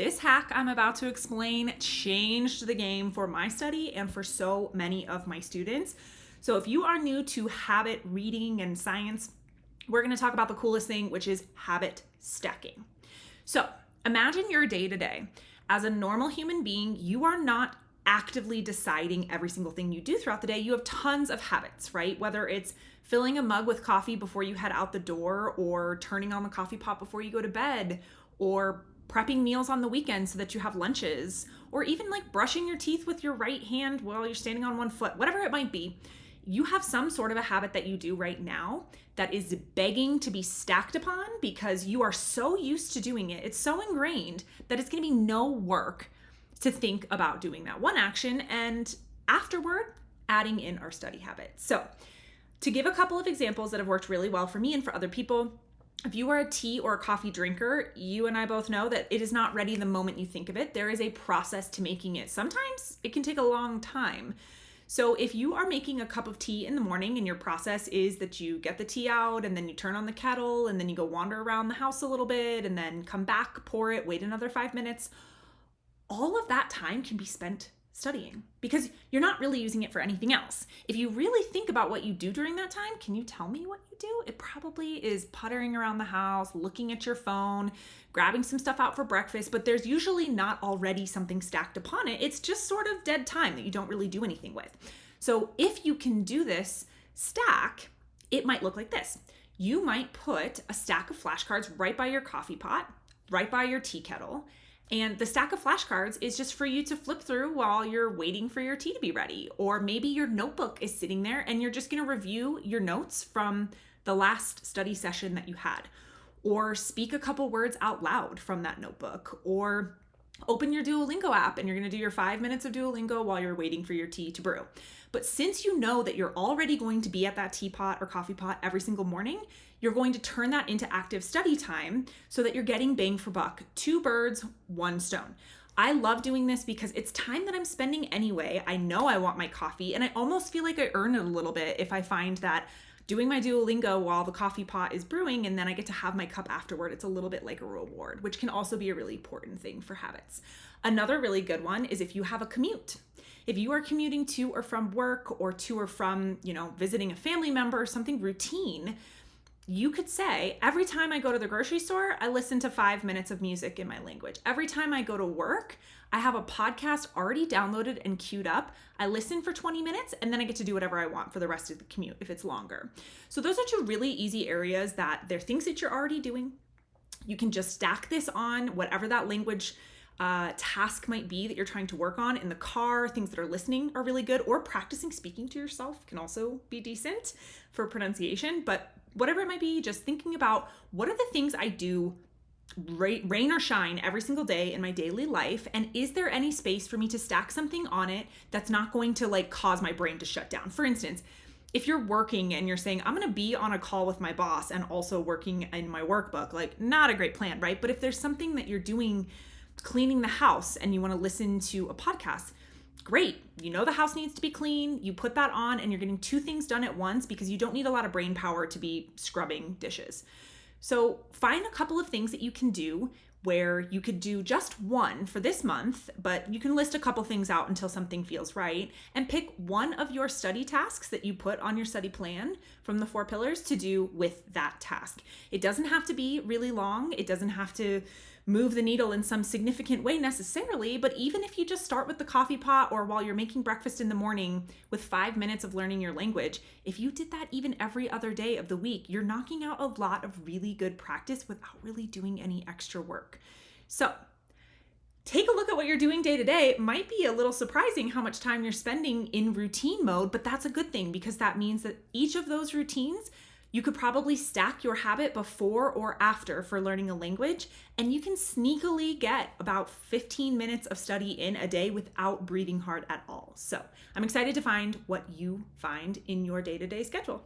This hack I'm about to explain changed the game for my study and for so many of my students. So if you are new to habit reading and science, we're going to talk about the coolest thing, which is habit stacking. So imagine your day to day. As a normal human being, you are not actively deciding every single thing you do throughout the day. You have tons of habits, right? Whether it's filling a mug with coffee before you head out the door, or turning on the coffee pot before you go to bed, or prepping meals on the weekend so that you have lunches, or even like brushing your teeth with your right hand while you're standing on one foot, whatever it might be. You have some sort of a habit that you do right now that is begging to be stacked upon because you are so used to doing it. It's so ingrained that it's going to be no work to think about doing that one action and afterward adding in our study habits. So to give a couple of examples that have worked really well for me and for other people, if you are a tea or a coffee drinker, you and I both know that it is not ready the moment you think of it. There is a process to making it. Sometimes it can take a long time. So if you are making a cup of tea in the morning and your process is that you get the tea out and then you turn on the kettle and then you go wander around the house a little bit and then come back, pour it, wait another 5 minutes, all of that time can be spent studying because you're not really using it for anything else. If you really think about what you do during that time, can you tell me what you do? It probably is puttering around the house, looking at your phone, grabbing some stuff out for breakfast, but there's usually not already something stacked upon it. It's just sort of dead time that you don't really do anything with. So if you can do this stack, it might look like this. You might put a stack of flashcards right by your coffee pot, right by your tea kettle. And the stack of flashcards is just for you to flip through while you're waiting for your tea to be ready. Or maybe your notebook is sitting there and you're just going to review your notes from the last study session that you had. Or speak a couple words out loud from that notebook. Or open your Duolingo app and you're going to do your 5 minutes of Duolingo while you're waiting for your tea to brew. But since you know that you're already going to be at that teapot or coffee pot every single morning, you're going to turn that into active study time so that you're getting bang for buck. 2 birds, 1 stone. I love doing this because it's time that I'm spending anyway. I know I want my coffee and I almost feel like I earn it a little bit if I find that doing my Duolingo while the coffee pot is brewing and then I get to have my cup afterward. It's a little bit like a reward, which can also be a really important thing for habits. Another really good one is if you have a commute. If you are commuting to or from work or to or from, visiting a family member, something routine, you could say, every time I go to the grocery store, I listen to 5 minutes of music in my language. Every time I go to work, I have a podcast already downloaded and queued up. I listen for 20 minutes and then I get to do whatever I want for the rest of the commute if it's longer. So those are 2 really easy areas that they're things that you're already doing. You can just stack this on whatever that language task might be that you're trying to work on in the car. Things that are listening are really good, or practicing speaking to yourself can also be decent for pronunciation. But whatever it might be, just thinking about what are the things I do rain or shine every single day in my daily life, and is there any space for me to stack something on it that's not going to cause my brain to shut down? For instance, if you're working and you're saying, I'm going to be on a call with my boss and also working in my workbook, not a great plan, right? But if there's something that you're doing, cleaning the house, and you want to listen to a podcast, great. The house needs to be clean. You put that on and you're getting 2 things done at once because you don't need a lot of brain power to be scrubbing dishes. So find a couple of things that you can do where you could do just one for this month, but you can list a couple things out until something feels right, and pick one of your study tasks that you put on your study plan from the 4 pillars to do with that task. It doesn't have to be really long. It doesn't have to move the needle in some significant way necessarily, but even if you just start with the coffee pot or while you're making breakfast in the morning with 5 minutes of learning your language, if you did that even every other day of the week, you're knocking out a lot of really good practice without really doing any extra work. So take a look at what you're doing day to day. It might be a little surprising how much time you're spending in routine mode, but that's a good thing because that means that each of those routines you could probably stack your habit before or after for learning a language, and you can sneakily get about 15 minutes of study in a day without breathing hard at all. So I'm excited to find what you find in your day-to-day schedule.